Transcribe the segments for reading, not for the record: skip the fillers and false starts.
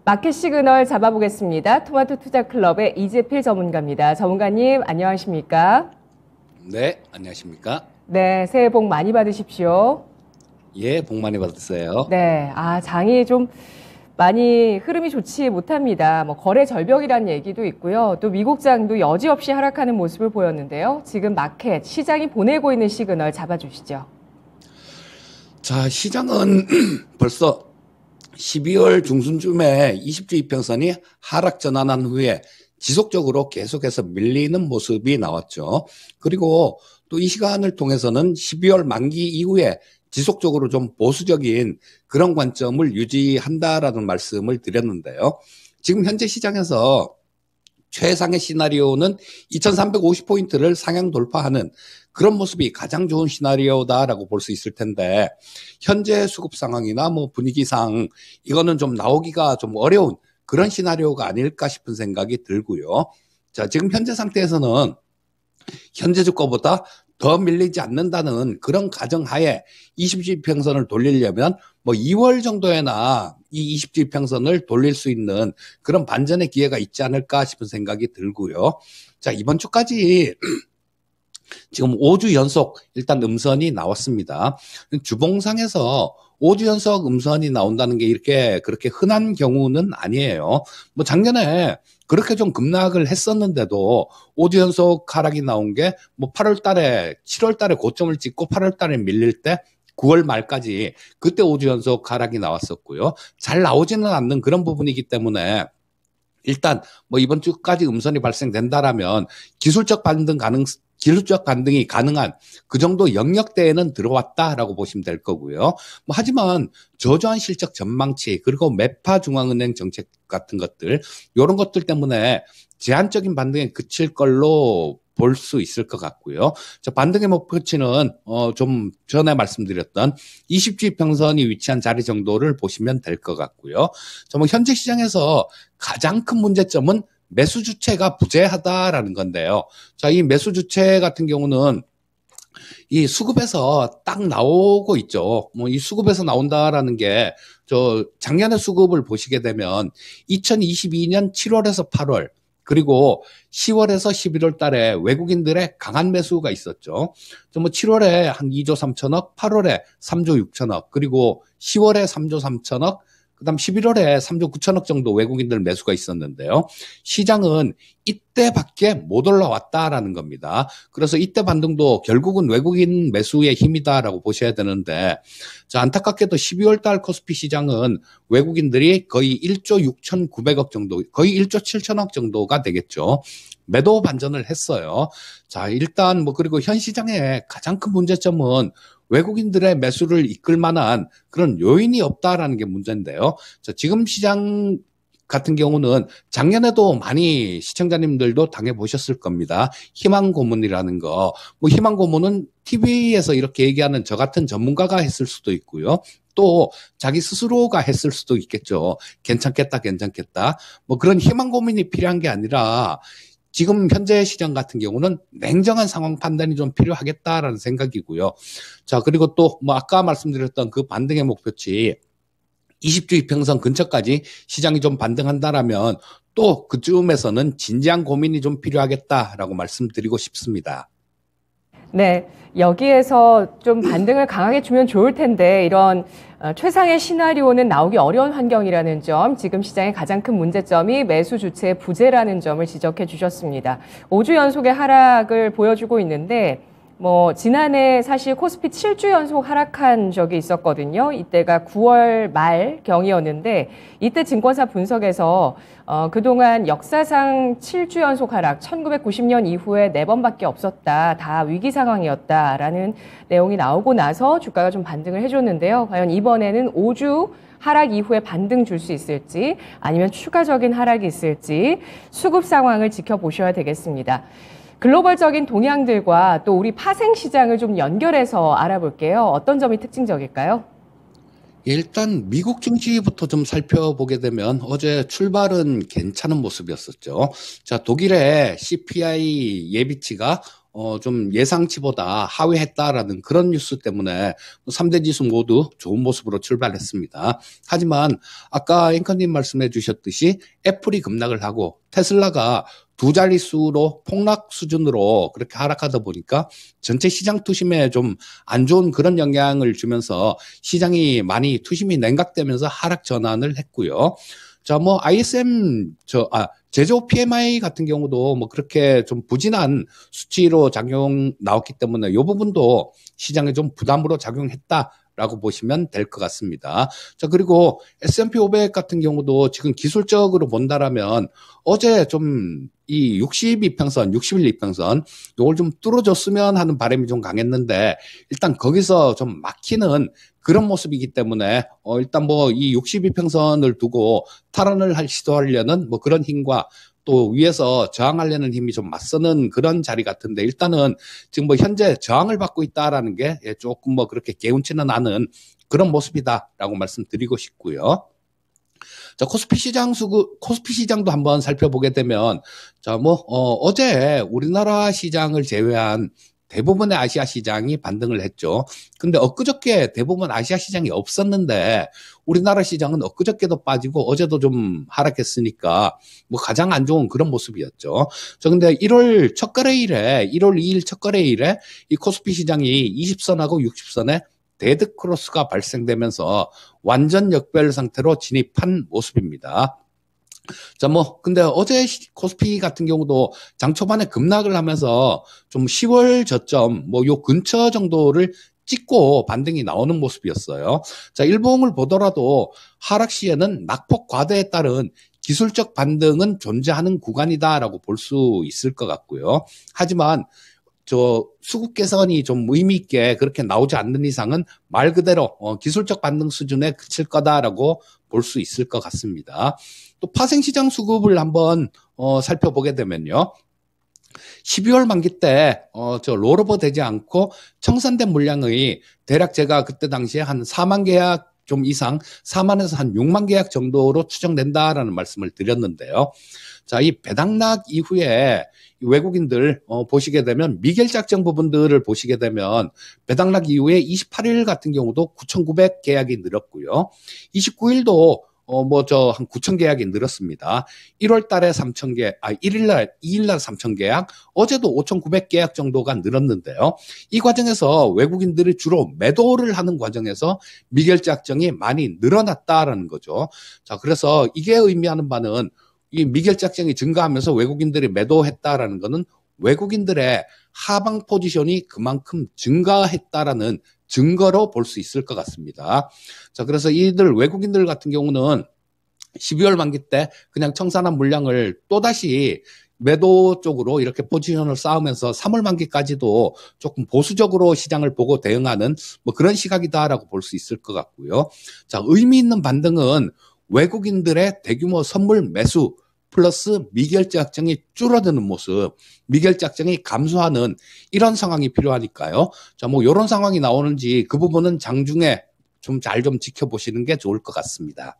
마켓 시그널 잡아보겠습니다. 토마토 투자 클럽의 이재필 전문가입니다. 전문가님, 안녕하십니까? 네, 안녕하십니까? 네, 새해 복 많이 받으십시오. 예, 복 많이 받으세요. 네, 장이 좀 많이 흐름이 좋지 못합니다. 거래 절벽이라는 얘기도 있고요. 또 미국장도 여지없이 하락하는 모습을 보였는데요. 지금 마켓, 시장이 보내고 있는 시그널 잡아주시죠. 자, 시장은 벌써 12월 중순쯤에 20주 이평선이 하락 전환한 후에 지속적으로 계속해서 밀리는 모습이 나왔죠. 그리고 또 이 시간을 통해서는 12월 만기 이후에 지속적으로 좀 보수적인 그런 관점을 유지한다라는 말씀을 드렸는데요. 지금 현재 시장에서 최상의 시나리오는 2350포인트를 상향 돌파하는 그런 모습이 가장 좋은 시나리오다라고 볼 수 있을 텐데, 현재 수급 상황이나 분위기상 이거는 좀 나오기가 좀 어려운 그런 시나리오가 아닐까 싶은 생각이 들고요. 자, 지금 현재 상태에서는 현재 주가보다 더 밀리지 않는다는 그런 가정하에 20주 이평선을 돌리려면 2월 정도에나 이 20주 이평선을 돌릴 수 있는 그런 반전의 기회가 있지 않을까 싶은 생각이 들고요. 자, 이번 주까지 지금 5주 연속 일단 음선이 나왔습니다. 주봉상에서 5주 연속 음선이 나온다는 게 그렇게 흔한 경우는 아니에요. 작년에 그렇게 좀 급락을 했었는데도 5주 연속 하락이 나온 게 8월 달에, 7월 달에 고점을 찍고 8월 달에 밀릴 때 9월 말까지 그때 5주 연속 하락이 나왔었고요. 잘 나오지는 않는 그런 부분이기 때문에 일단 이번 주까지 음선이 발생된다라면 기술적 반등이 가능한 그 정도 영역대에는 들어왔다라고 보시면 될 거고요. 하지만 저조한 실적 전망치 그리고 매파 중앙은행 정책 같은 것들 이런 것들 때문에 제한적인 반등에 그칠 걸로 볼 수 있을 것 같고요. 반등의 목표치는 좀 전에 말씀드렸던 20주 이평선이 위치한 자리 정도를 보시면 될 것 같고요. 현재 시장에서 가장 큰 문제점은 매수 주체가 부재하다라는 건데요. 자, 이 매수 주체 같은 경우는 이 수급에서 딱 나오고 있죠. 이 수급에서 나온다라는 게 작년의 수급을 보시게 되면 2022년 7월에서 8월 그리고 10월에서 11월 달에 외국인들의 강한 매수가 있었죠. 7월에 한 2조 3천억, 8월에 3조 6천억, 그리고 10월에 3조 3천억, 그다음 11월에 3조 9천억 정도 외국인들 매수가 있었는데요. 시장은 이때밖에 못 올라왔다라는 겁니다. 그래서 이때 반등도 결국은 외국인 매수의 힘이다라고 보셔야 되는데, 자, 안타깝게도 12월 달 코스피 시장은 외국인들이 거의 1조 6,900억 정도, 거의 1조 7천억 정도가 되겠죠. 매도 반전을 했어요. 자, 일단 그리고 현 시장의 가장 큰 문제점은 외국인들의 매수를 이끌 만한 그런 요인이 없다라는 게 문제인데요. 자, 지금 시장 같은 경우는 작년에도 많이 시청자님들도 당해보셨을 겁니다. 희망 고문이라는 거. 희망 고문은 TV에서 이렇게 얘기하는 저 같은 전문가가 했을 수도 있고요. 또 자기 스스로가 했을 수도 있겠죠. 괜찮겠다, 괜찮겠다. 그런 희망 고문이 필요한 게 아니라 지금 현재 시장 같은 경우는 냉정한 상황 판단이 좀 필요하겠다라는 생각이고요. 자, 그리고 또 아까 말씀드렸던 그 반등의 목표치 20주 이평선 근처까지 시장이 좀 반등한다라면 또 그쯤에서는 진지한 고민이 좀 필요하겠다라고 말씀드리고 싶습니다. 네, 여기에서 좀 반등을 강하게 주면 좋을 텐데 이런 최상의 시나리오는 나오기 어려운 환경이라는 점, 지금 시장의 가장 큰 문제점이 매수 주체의 부재라는 점을 지적해 주셨습니다. 5주 연속의 하락을 보여주고 있는데 지난해 사실 코스피 7주 연속 하락한 적이 있었거든요. 이때가 9월 말 경이었는데 이때 증권사 분석에서 그동안 역사상 7주 연속 하락, 1990년 이후에 4번밖에 없었다. 다 위기 상황이었다라는 내용이 나오고 나서 주가가 좀 반등을 해줬는데요. 과연 이번에는 5주 하락 이후에 반등 줄 수 있을지 아니면 추가적인 하락이 있을지 수급 상황을 지켜보셔야 되겠습니다. 글로벌적인 동향들과 또 우리 파생 시장을 좀 연결해서 알아볼게요. 어떤 점이 특징적일까요? 일단 미국 증시부터 좀 살펴보게 되면 어제 출발은 괜찮은 모습이었었죠. 자, 독일의 CPI 예비치가 좀 예상치보다 하회했다라는 그런 뉴스 때문에 3대 지수 모두 좋은 모습으로 출발했습니다. 하지만 아까 앵커님 말씀해 주셨듯이 애플이 급락을 하고 테슬라가 두 자릿수로 폭락 수준으로 그렇게 하락하다 보니까 전체 시장 투심에 좀 안 좋은 그런 영향을 주면서 시장이 많이 투심이 냉각되면서 하락 전환을 했고요. 자, 뭐 제조 PMI 같은 경우도 뭐 그렇게 좀 부진한 수치로 나왔기 때문에 이 부분도 시장에 좀 부담으로 작용했다라고 보시면 될 것 같습니다. 자, 그리고 S&P 500 같은 경우도 지금 기술적으로 본다라면 어제 좀 이 62평선, 61 이평선 요걸 좀 뚫어줬으면 하는 바람이 좀 강했는데 일단 거기서 좀 막히는 그런 모습이기 때문에 일단 뭐 이 62평선을 두고 탈환을 시도하려는 뭐 그런 힘과 또 위에서 저항하려는 힘이 좀 맞서는 그런 자리 같은데 일단은 지금 뭐 현재 저항을 받고 있다라는 게 조금 뭐 그렇게 개운치는 않은 그런 모습이다라고 말씀드리고 싶고요. 자, 코스피 시장도 한번 살펴보게 되면, 자, 어제 우리나라 시장을 제외한 대부분의 아시아 시장이 반등을 했죠. 근데 엊그저께 대부분 아시아 시장이 없었는데, 우리나라 시장은 엊그저께도 빠지고 어제도 좀 하락했으니까, 뭐 가장 안 좋은 그런 모습이었죠. 자, 근데 1월 2일 첫 거래일에 이 코스피 시장이 20선하고 60선에 데드 크로스가 발생되면서 완전 역별 상태로 진입한 모습입니다. 자, 근데 어제 코스피 같은 경우도 장 초반에 급락을 하면서 좀 10월 저점, 요 근처 정도를 찍고 반등이 나오는 모습이었어요. 자, 일봉을 보더라도 하락 시에는 낙폭 과대에 따른 기술적 반등은 존재하는 구간이다라고 볼 수 있을 것 같고요. 하지만 수급 개선이 좀 의미 있게 그렇게 나오지 않는 이상은 말 그대로 기술적 반등 수준에 그칠 거다라고 볼 수 있을 것 같습니다. 또 파생시장 수급을 한번 살펴보게 되면요. 12월 만기 때 롤오버 되지 않고 청산된 물량의 대략 제가 그때 당시에 한 4만 계약 좀 이상 4만에서 한 6만 계약 정도로 추정된다라는 말씀을 드렸는데요. 자, 이 배당락 이후에 외국인들 보시게 되면 미결작정 부분들을 보시게 되면 배당락 이후에 28일 같은 경우도 9,900 계약이 늘었고요. 29일도 한 9천 계약이 늘었습니다. 1월 달에 2일날 3천 계약, 어제도 5,900 계약 정도가 늘었는데요. 이 과정에서 외국인들이 주로 매도를 하는 과정에서 미결작정이 많이 늘어났다라는 거죠. 자, 그래서 이게 의미하는 바는 이 미결작정이 증가하면서 외국인들이 매도했다라는 것은 외국인들의 하방 포지션이 그만큼 증가했다라는 증거로 볼 수 있을 것 같습니다. 자, 그래서 이들 외국인들 같은 경우는 12월 만기 때 그냥 청산한 물량을 또다시 매도 쪽으로 이렇게 포지션을 쌓으면서 3월 만기까지도 조금 보수적으로 시장을 보고 대응하는 뭐 그런 시각이다라고 볼 수 있을 것 같고요. 자, 의미 있는 반등은 외국인들의 대규모 선물 매수 플러스 미결작정이 줄어드는 모습, 미결작정이 감소하는 이런 상황이 필요하니까요. 자, 이런 상황이 나오는지 그 부분은 장중에 좀 잘 좀 지켜보시는 게 좋을 것 같습니다.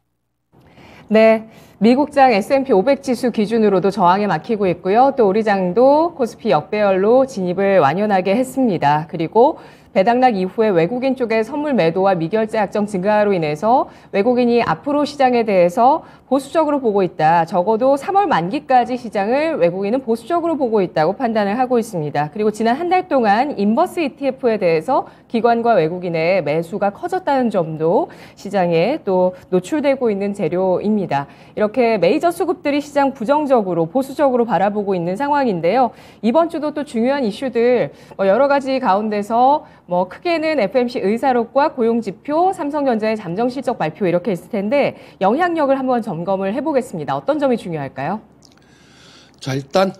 네, 미국장 S&P 500 지수 기준으로도 저항에 막히고 있고요. 또 우리 장도 코스피 역배열로 진입을 완연하게 했습니다. 그리고 배당락 이후에 외국인 쪽의 선물 매도와 미결제 약정 증가로 인해서 외국인이 앞으로 시장에 대해서 보수적으로 보고 있다. 적어도 3월 만기까지 시장을 외국인은 보수적으로 보고 있다고 판단을 하고 있습니다. 그리고 지난 한 달 동안 인버스 ETF에 대해서 기관과 외국인의 매수가 커졌다는 점도 시장에 또 노출되고 있는 재료입니다. 이렇게 메이저 수급들이 시장 부정적으로 보수적으로 바라보고 있는 상황인데요. 이번 주도 또 중요한 이슈들 여러 가지 가운데서 크게는 FMC 의사록과 고용지표, 삼성전자의 잠정실적 발표 이렇게 있을 텐데 영향력을 한번 점검을 해보겠습니다. 어떤 점이 중요할까요? 자, 일단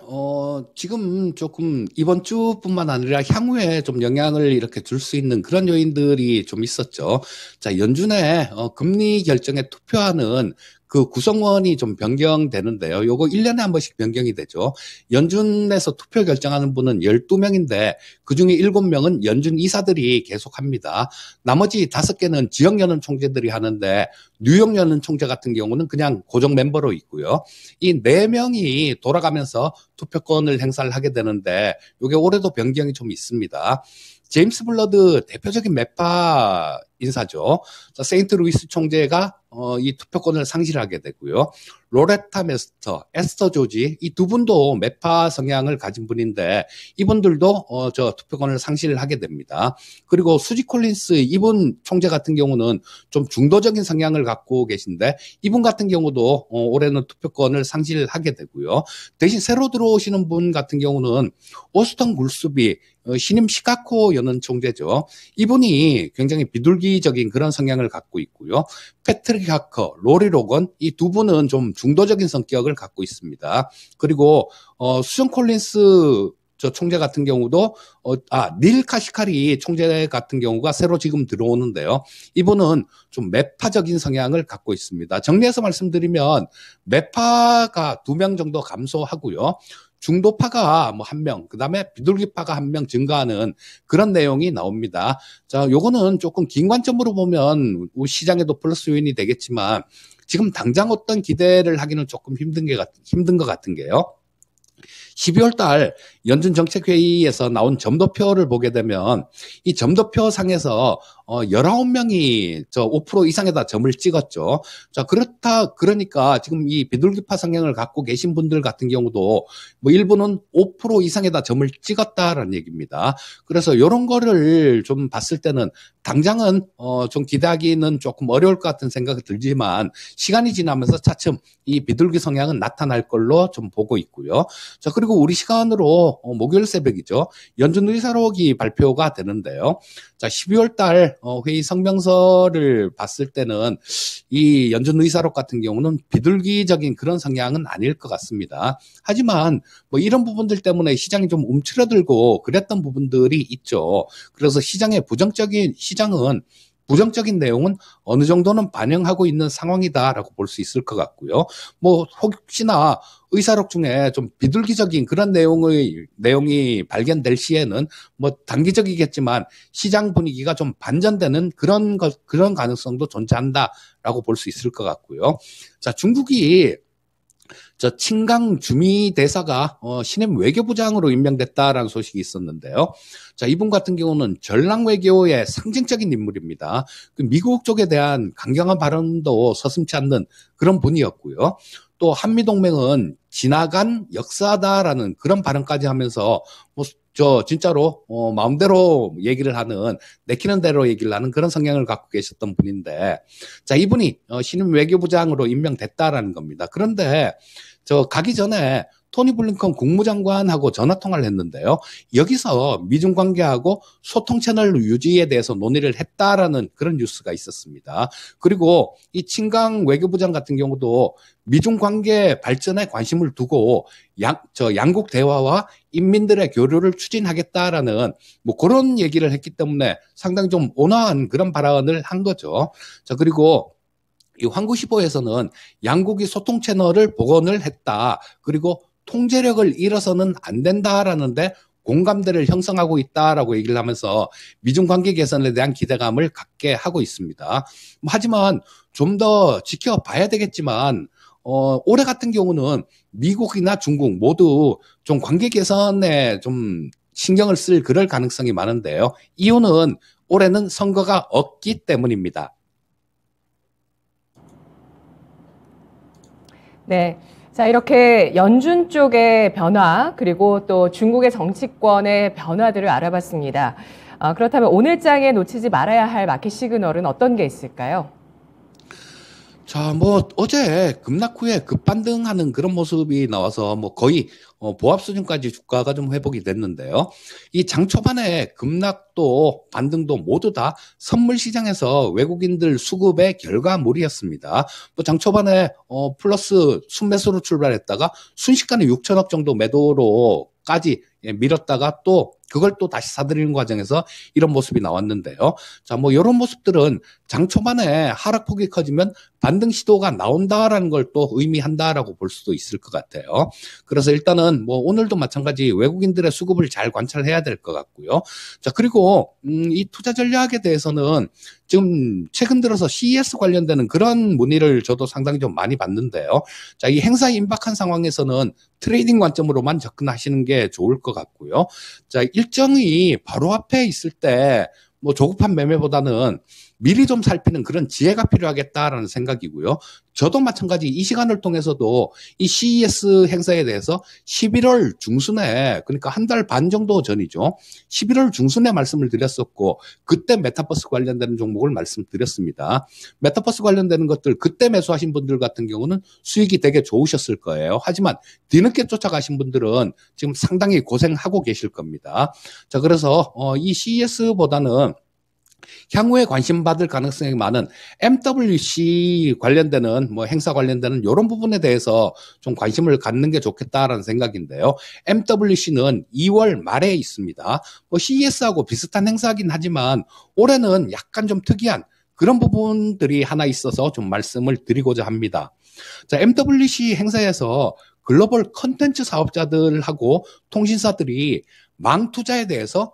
지금 조금 이번 주뿐만 아니라 향후에 좀 영향을 이렇게 줄 수 있는 그런 요인들이 좀 있었죠. 자, 연준의 금리 결정에 투표하는 그 구성원이 좀 변경되는데요. 요거 1년에 한 번씩 변경이 되죠. 연준에서 투표 결정하는 분은 12명인데 그중에 7명은 연준 이사들이 계속합니다. 나머지 5개는 지역연은 총재들이 하는데 뉴욕 연은 총재 같은 경우는 그냥 고정 멤버로 있고요. 이 4명이 돌아가면서 투표권을 행사를 하게 되는데 이게 올해도 변경이 좀 있습니다. 제임스 블러드 대표적인 매파 인사죠. 세인트루이스 총재가 이 투표권을 상실하게 되고요. 로레타 메스터, 에스터 조지 이 두 분도 매파 성향을 가진 분인데 이분들도 저 투표권을 상실하게 됩니다. 그리고 수지 콜린스 이분 총재 같은 경우는 좀 중도적인 성향을 갖고 계신데 이분 같은 경우도 올해는 투표권을 상실하게 되고요. 대신 새로 들어오시는 분 같은 경우는 오스턴 굴스비 신임 시카고 연은 총재죠. 이분이 굉장히 비둘기적인 그런 성향을 갖고 있고요. 패트릭 하커, 로리 로건 이 두 분은 좀 중도적인 성격을 갖고 있습니다. 그리고 수정 콜린스 저 총재 같은 경우도 닐 카시카리 총재 같은 경우가 새로 지금 들어오는데요. 이분은 좀 매파적인 성향을 갖고 있습니다. 정리해서 말씀드리면 매파가 2명 정도 감소하고요. 중도파가 뭐 1명, 그 다음에 비둘기파가 1명 증가하는 그런 내용이 나옵니다. 자, 요거는 조금 긴 관점으로 보면 시장에도 플러스 요인이 되겠지만 지금 당장 어떤 기대를 하기는 조금 힘든 것 같은 게요. 12월 달 연준 정책회의에서 나온 점도표를 보게 되면 이 점도표 상에서 19명이 저 5% 이상에다 점을 찍었죠. 자, 그러니까 지금 이 비둘기파 성향을 갖고 계신 분들 같은 경우도 뭐 일부는 5% 이상에다 점을 찍었다라는 얘기입니다. 그래서 이런 거를 좀 봤을 때는 당장은 좀 기대하기는 조금 어려울 것 같은 생각이 들지만 시간이 지나면서 차츰 이 비둘기 성향은 나타날 걸로 좀 보고 있고요. 자, 그리고 우리 시간으로 목요일 새벽이죠. 연준 의사록이 발표가 되는데요. 자, 12월 달 회의 성명서를 봤을 때는 이 연준 의사록 같은 경우는 비둘기적인 그런 성향은 아닐 것 같습니다. 하지만 뭐 이런 부분들 때문에 시장이 좀 움츠러들고 그랬던 부분들이 있죠. 그래서 시장은 부정적인 내용은 어느 정도는 반영하고 있는 상황이다라고 볼 수 있을 것 같고요. 뭐 혹시나 의사록 중에 좀 비둘기적인 그런 내용이 발견될 시에는 뭐 단기적이겠지만 시장 분위기가 좀 반전되는 그런 가능성도 존재한다라고 볼 수 있을 것 같고요. 자, 중국이 저 칭강 주미 대사가 신임 외교부장으로 임명됐다라는 소식이 있었는데요. 자, 이분 같은 경우는 전랑 외교의 상징적인 인물입니다. 그 미국 쪽에 대한 강경한 발언도 서슴지 않는 그런 분이었고요. 또 한미동맹은 지나간 역사다라는 그런 발언까지 하면서 진짜로 마음대로 얘기를 하는 내키는 대로 얘기를 하는 그런 성향을 갖고 계셨던 분인데, 자, 이분이 신임 외교부장으로 임명됐다라는 겁니다. 그런데 가기 전에 토니 블링컨 국무장관하고 전화 통화를 했는데요. 여기서 미중 관계하고 소통 채널 유지에 대해서 논의를 했다라는 그런 뉴스가 있었습니다. 그리고 이 칭강 외교부장 같은 경우도 미중 관계 발전에 관심을 두고 양국 대화와 인민들의 교류를 추진하겠다라는 뭐 그런 얘기를 했기 때문에 상당히 좀 온화한 그런 발언을 한 거죠. 자, 그리고 이 환구시보에서는 양국이 소통 채널을 복원을 했다. 그리고 통제력을 잃어서는 안 된다라는데 공감대를 형성하고 있다라고 얘기를 하면서 미중 관계 개선에 대한 기대감을 갖게 하고 있습니다. 하지만 좀 더 지켜봐야 되겠지만 올해 같은 경우는 미국이나 중국 모두 좀 관계 개선에 좀 신경을 쓸 그럴 가능성이 많은데요. 이유는 올해는 선거가 없기 때문입니다. 네. 자, 이렇게 연준 쪽의 변화, 그리고 또 중국의 정치권의 변화들을 알아봤습니다. 그렇다면 오늘 장에 놓치지 말아야 할 마켓 시그널은 어떤 게 있을까요? 자, 뭐 어제 급락 후에 급반등하는 그런 모습이 나와서 뭐 거의 보합 수준까지 주가가 좀 회복이 됐는데요. 이 장 초반에 급락도 반등도 모두 다 선물 시장에서 외국인들 수급의 결과물이었습니다. 또 장 초반에 플러스 순매수로 출발했다가 순식간에 6천억 정도 매도로까지 밀었다가 또 그걸 또 다시 사들이는 과정에서 이런 모습이 나왔는데요. 자, 뭐 이런 모습들은 장 초반에 하락폭이 커지면 반등 시도가 나온다라는 걸 또 의미한다라고 볼 수도 있을 것 같아요. 그래서 일단은 뭐 오늘도 마찬가지 외국인들의 수급을 잘 관찰해야 될 것 같고요. 자, 그리고 이 투자 전략에 대해서는 지금 최근 들어서 CES 관련되는 그런 문의를 저도 상당히 좀 많이 받는데요. 자, 이 행사에 임박한 상황에서는 트레이딩 관점으로만 접근하시는 게 좋을 것 같고요. 자, 일정이 바로 앞에 있을 때 뭐 조급한 매매보다는 미리 좀 살피는 그런 지혜가 필요하겠다라는 생각이고요. 저도 마찬가지 이 시간을 통해서도 이 CES 행사에 대해서 11월 중순에, 그러니까 한 달 반 정도 전이죠. 11월 중순에 말씀을 드렸었고, 그때 메타버스 관련되는 종목을 말씀드렸습니다. 메타버스 관련되는 것들 그때 매수하신 분들 같은 경우는 수익이 되게 좋으셨을 거예요. 하지만 뒤늦게 쫓아가신 분들은 지금 상당히 고생하고 계실 겁니다. 자, 그래서 이 CES보다는 향후에 관심 받을 가능성이 많은 MWC 관련되는 뭐 행사 관련되는 이런 부분에 대해서 좀 관심을 갖는 게 좋겠다라는 생각인데요. MWC는 2월 말에 있습니다. 뭐 CES하고 비슷한 행사긴 하지만 올해는 약간 좀 특이한 그런 부분들이 하나 있어서 좀 말씀을 드리고자 합니다. 자, MWC 행사에서 글로벌 컨텐츠 사업자들하고 통신사들이 망 투자에 대해서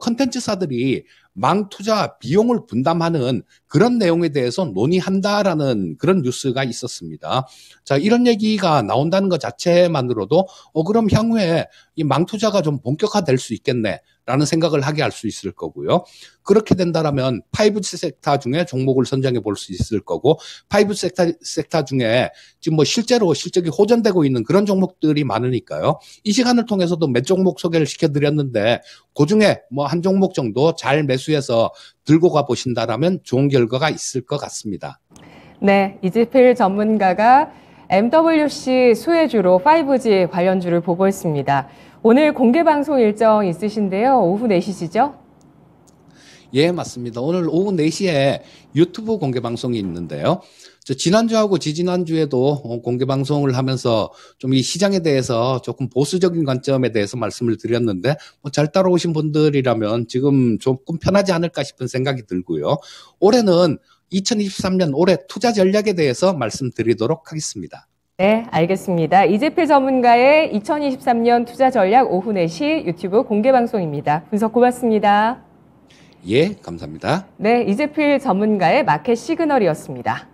컨텐츠사들이 망 투자 비용을 분담하는 그런 내용에 대해서 논의한다라는 그런 뉴스가 있었습니다. 자, 이런 얘기가 나온다는 것 자체만으로도 그럼 향후에 이 망 투자가 좀 본격화될 수 있겠네라는 생각을 하게 할 수 있을 거고요. 그렇게 된다라면 5G 섹터 중에 종목을 선정해 볼 수 있을 거고 5G 섹터 중에 지금 뭐 실제로 실적이 호전되고 있는 그런 종목들이 많으니까요. 이 시간을 통해서도 몇 종목 소개를 시켜드렸는데 그중에 뭐 한 종목 정도 잘 매수해서 들고 가 보신다라면 좋은 결과가 있을 것 같습니다. 네, 이지필 전문가가 MWC 수혜주로 5G 관련주를 보고 있습니다. 오늘 공개 방송 일정 있으신데요. 오후 4시시죠? 예, 맞습니다. 오늘 오후 4시에 유튜브 공개 방송이 있는데요. 지난주하고 지지난주에도 공개 방송을 하면서 좀 이 시장에 대해서 조금 보수적인 관점에 대해서 말씀을 드렸는데 잘 따라오신 분들이라면 지금 조금 편하지 않을까 싶은 생각이 들고요. 올해는 2023년 올해 투자 전략에 대해서 말씀드리도록 하겠습니다. 네, 알겠습니다. 이재필 전문가의 2023년 투자 전략 오후 4시 유튜브 공개 방송입니다. 분석 고맙습니다. 예, 감사합니다. 네, 이재필 전문가의 마켓 시그널이었습니다.